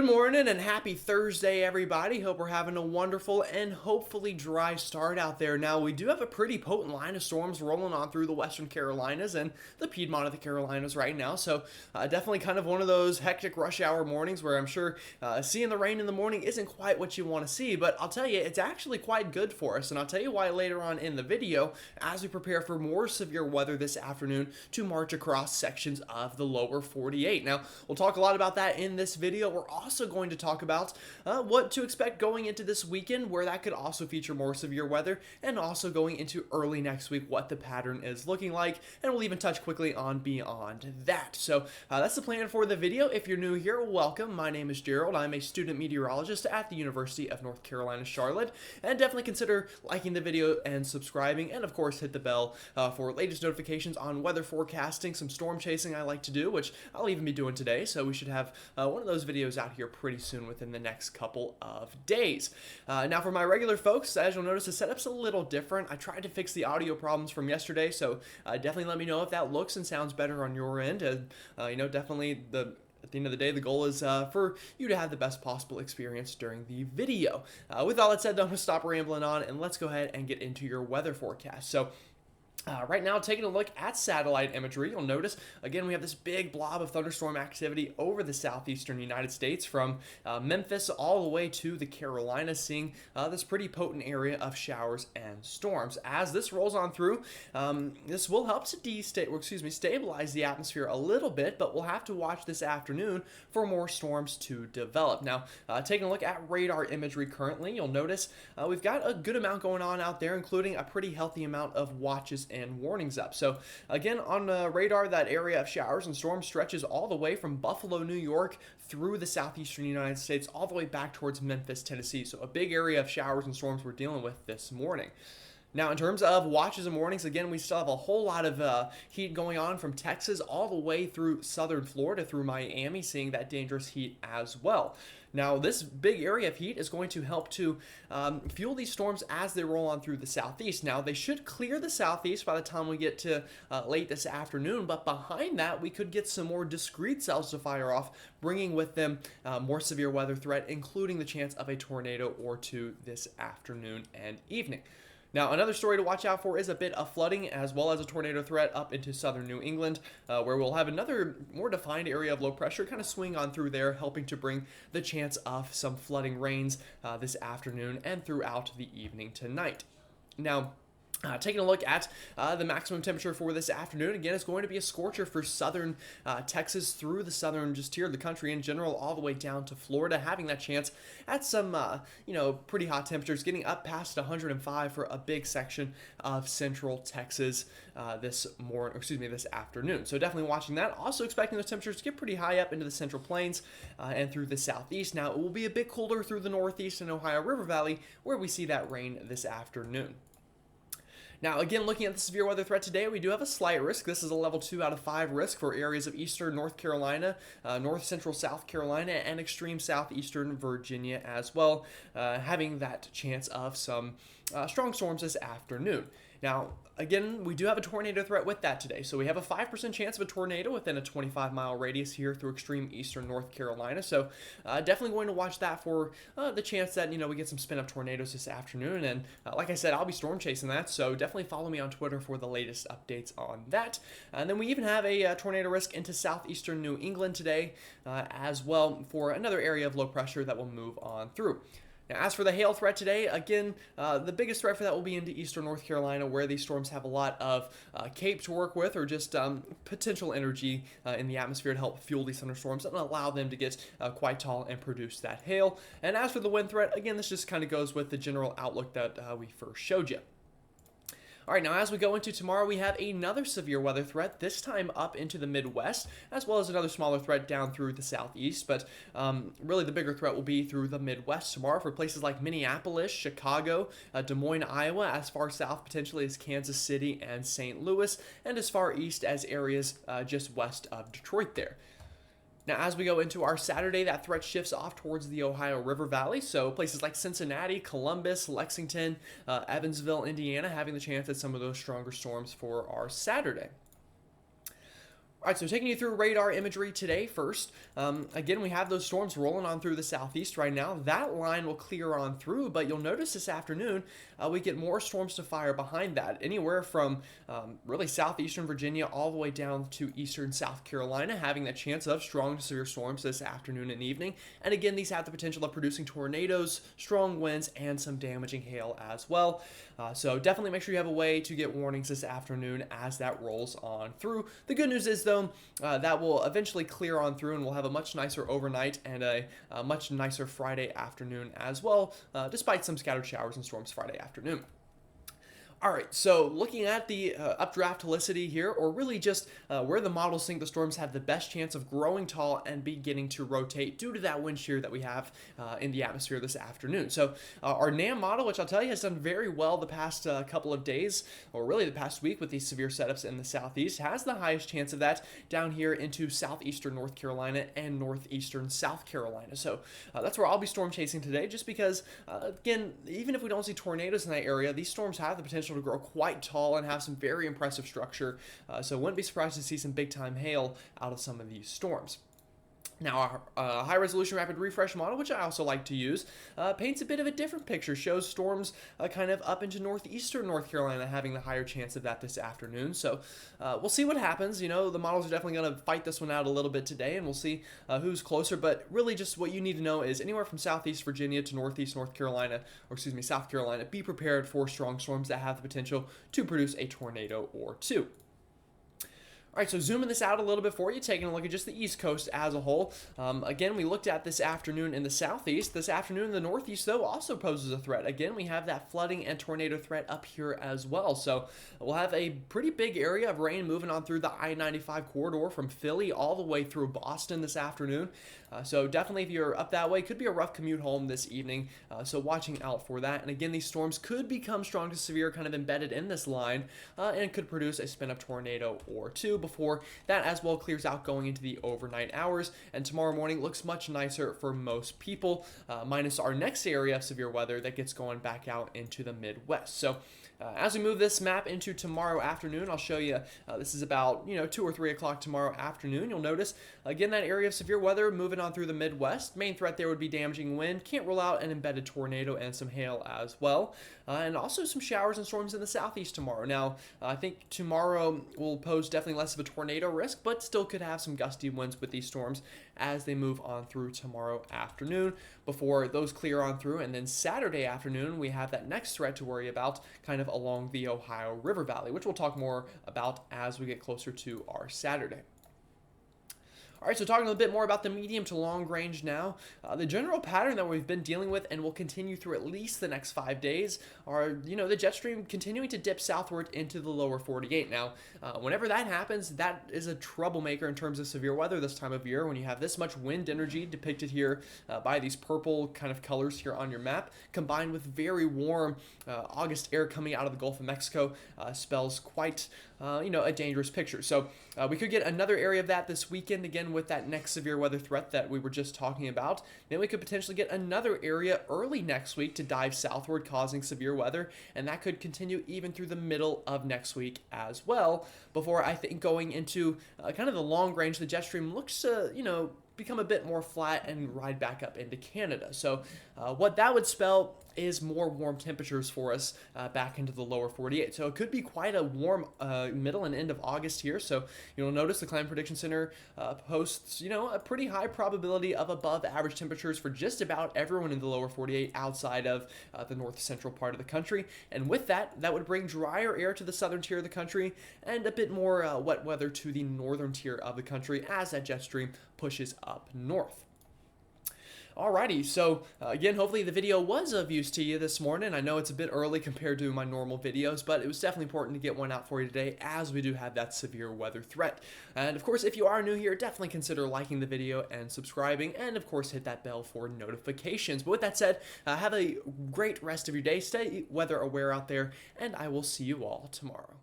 Good morning and happy Thursday, everybody. Hope we're having a wonderful and hopefully dry start out there. Now, we do have a pretty potent line of storms rolling on through the Western Carolinas and the Piedmont of the Carolinas right now. So, definitely kind of one of those hectic rush hour mornings where I'm sure seeing the rain in the morning isn't quite what you want to see. But I'll tell you, it's actually quite good for us. And I'll tell you why later on in the video as we prepare for more severe weather this afternoon to march across sections of the lower 48. Now, we'll talk a lot about that in this video. We're also going to talk about what to expect going into this weekend, where that could also feature more severe weather, and also going into early next week, what the pattern is looking like, and we'll even touch quickly on beyond that. So that's the plan for the video. If you're new here, welcome. My name is Gerald. I'm a student meteorologist at the University of North Carolina, Charlotte, and definitely consider liking the video and subscribing, and of course hit the bell for latest notifications on weather forecasting, some storm chasing I like to do, which I'll even be doing today, so we should have one of those videos out here pretty soon within the next couple of days. Now for my regular folks, as you'll notice, the setup's a little different. I tried to fix the audio problems from yesterday, so definitely let me know if that looks and sounds better on your end. Definitely at the end of the day, the goal is for you to have the best possible experience during the video. With all that said, though, I'm going to stop rambling on and let's go ahead and get into your weather forecast. So right now, taking a look at satellite imagery, you'll notice, again, we have this big blob of thunderstorm activity over the southeastern United States from Memphis all the way to the Carolinas, seeing this pretty potent area of showers and storms. As this rolls on through, this will help to stabilize the atmosphere a little bit, but we'll have to watch this afternoon for more storms to develop. Now, taking a look at radar imagery currently, you'll notice we've got a good amount going on out there, including a pretty healthy amount of watches and warnings up. So again, on the radar, that area of showers and storms stretches all the way from Buffalo, New York, through the southeastern United States, all the way back towards Memphis, Tennessee. So a big area of showers and storms we're dealing with this morning. Now, in terms of watches and warnings, again, we still have a whole lot of heat going on from Texas all the way through southern Florida, through Miami, seeing that dangerous heat as well. Now, this big area of heat is going to help to fuel these storms as they roll on through the southeast. Now, they should clear the southeast by the time we get to late this afternoon, but behind that, we could get some more discrete cells to fire off, bringing with them more severe weather threat, including the chance of a tornado or two this afternoon and evening. Now, another story to watch out for is a bit of flooding as well as a tornado threat up into southern New England, where we'll have another more defined area of low pressure kind of swing on through there, helping to bring the chance of some flooding rains this afternoon and throughout the evening tonight. Now, taking a look at the maximum temperature for this afternoon, again, it's going to be a scorcher for southern Texas through the southern just tier of the country in general, all the way down to Florida, having that chance at some, pretty hot temperatures, getting up past 105 for a big section of central Texas this afternoon. So definitely watching that. Also expecting those temperatures to get pretty high up into the central plains and through the southeast. Now, it will be a bit colder through the northeast and Ohio River Valley, where we see that rain this afternoon. Now, again, looking at the severe weather threat today, we do have a slight risk. This is a level 2 out of 5 risk for areas of eastern North Carolina, north central South Carolina, and extreme southeastern Virginia as well, having that chance of some strong storms this afternoon. Now, again, we do have a tornado threat with that today. So we have a 5% chance of a tornado within a 25-mile radius here through extreme eastern North Carolina. So definitely going to watch that for the chance that, we get some spin-up tornadoes this afternoon. And like I said, I'll be storm chasing that. So definitely follow me on Twitter for the latest updates on that. And then we even have a tornado risk into southeastern New England today as well, for another area of low pressure that will move on through. Now, as for the hail threat today, again, the biggest threat for that will be into eastern North Carolina, where these storms have a lot of CAPE to work with, or just potential energy in the atmosphere to help fuel these thunderstorms and allow them to get quite tall and produce that hail. And as for the wind threat, again, this just kind of goes with the general outlook that we first showed you. All right, now as we go into tomorrow, we have another severe weather threat, this time up into the Midwest, as well as another smaller threat down through the Southeast. But really the bigger threat will be through the Midwest tomorrow for places like Minneapolis, Chicago, Des Moines, Iowa, as far south potentially as Kansas City and St. Louis, and as far east as areas just west of Detroit there. Now, as we go into our Saturday, that threat shifts off towards the Ohio River Valley, so places like Cincinnati, Columbus, Lexington, Evansville, Indiana, having the chance at some of those stronger storms for our Saturday. All right, so taking you through radar imagery today first. Again, we have those storms rolling on through the southeast right now. That line will clear on through, but you'll notice this afternoon we get more storms to fire behind that, anywhere from really southeastern Virginia all the way down to eastern South Carolina, having that chance of strong to severe storms this afternoon and evening. And again, these have the potential of producing tornadoes, strong winds, and some damaging hail as well. So definitely make sure you have a way to get warnings this afternoon as that rolls on through. The good news is, though, that will eventually clear on through, and we'll have a much nicer overnight and a much nicer Friday afternoon as well, despite some scattered showers and storms Friday afternoon. All right, so looking at the updraft helicity here, or really just where the models think the storms have the best chance of growing tall and beginning to rotate due to that wind shear that we have in the atmosphere this afternoon. So our NAM model, which I'll tell you has done very well the past couple of days, or really the past week with these severe setups in the southeast, has the highest chance of that down here into southeastern North Carolina and northeastern South Carolina. So that's where I'll be storm chasing today, just because, again, even if we don't see tornadoes in that area, these storms have the potential to grow quite tall and have some very impressive structure, so wouldn't be surprised to see some big time hail out of some of these storms. Now, our high-resolution rapid refresh model, which I also like to use, paints a bit of a different picture, shows storms kind of up into northeastern North Carolina having the higher chance of that this afternoon. So we'll see what happens. You know, the models are definitely going to fight this one out a little bit today, and we'll see who's closer. But really just what you need to know is anywhere from southeast Virginia to northeast North Carolina, or excuse me, South Carolina, be prepared for strong storms that have the potential to produce a tornado or two. All right, so zooming this out a little bit for you, taking a look at just the East Coast as a whole. Again, we looked at this afternoon in the southeast. This afternoon in the northeast, though, also poses a threat. Again, we have that flooding and tornado threat up here as well. So we'll have a pretty big area of rain moving on through the I-95 corridor from Philly all the way through Boston this afternoon. So definitely if you're up that way, could be a rough commute home this evening. So watching out for that. And again, these storms could become strong to severe, kind of embedded in this line, and could produce a spin-up tornado or two before that as well clears out going into the overnight hours. And tomorrow morning looks much nicer for most people, minus our next area of severe weather that gets going back out into the Midwest. So as we move this map into tomorrow afternoon, I'll show you, this is about 2 or 3 o'clock tomorrow afternoon. You'll notice, again, that area of severe weather moving on through the Midwest. Main threat there would be damaging wind. Can't rule out an embedded tornado and some hail as well. And also some showers and storms in the southeast tomorrow. Now, I think tomorrow will pose definitely less of a tornado risk, but still could have some gusty winds with these storms as they move on through tomorrow afternoon before those clear on through. And then Saturday afternoon, we have that next threat to worry about kind of along the Ohio River Valley, which we'll talk more about as we get closer to our Saturday. All right, so talking a little bit more about the medium to long range now. The general pattern that we've been dealing with and will continue through at least the next 5 days are, the jet stream continuing to dip southward into the lower 48. Now, whenever that happens, that is a troublemaker in terms of severe weather this time of year when you have this much wind energy depicted here by these purple kind of colors here on your map, combined with very warm August air coming out of the Gulf of Mexico, spells quite, a dangerous picture. So we could get another area of that this weekend, again, with that next severe weather threat that we were just talking about. Then we could potentially get another area early next week to dive southward, causing severe weather, and that could continue even through the middle of next week as well, before I think going into kind of the long range, the jet stream looks to, become a bit more flat and ride back up into Canada. So what that would spell is more warm temperatures for us back into the lower 48. So it could be quite a warm middle and end of August here. So you'll notice the Climate Prediction Center posts, a pretty high probability of above average temperatures for just about everyone in the lower 48 outside of the north central part of the country. And with that, that would bring drier air to the southern tier of the country and a bit more wet weather to the northern tier of the country as that jet stream pushes up north. Alrighty, so again, hopefully the video was of use to you this morning. I know it's a bit early compared to my normal videos, but it was definitely important to get one out for you today as we do have that severe weather threat. And of course, if you are new here, definitely consider liking the video and subscribing, and of course, hit that bell for notifications. But with that said, have a great rest of your day. Stay weather aware out there, and I will see you all tomorrow.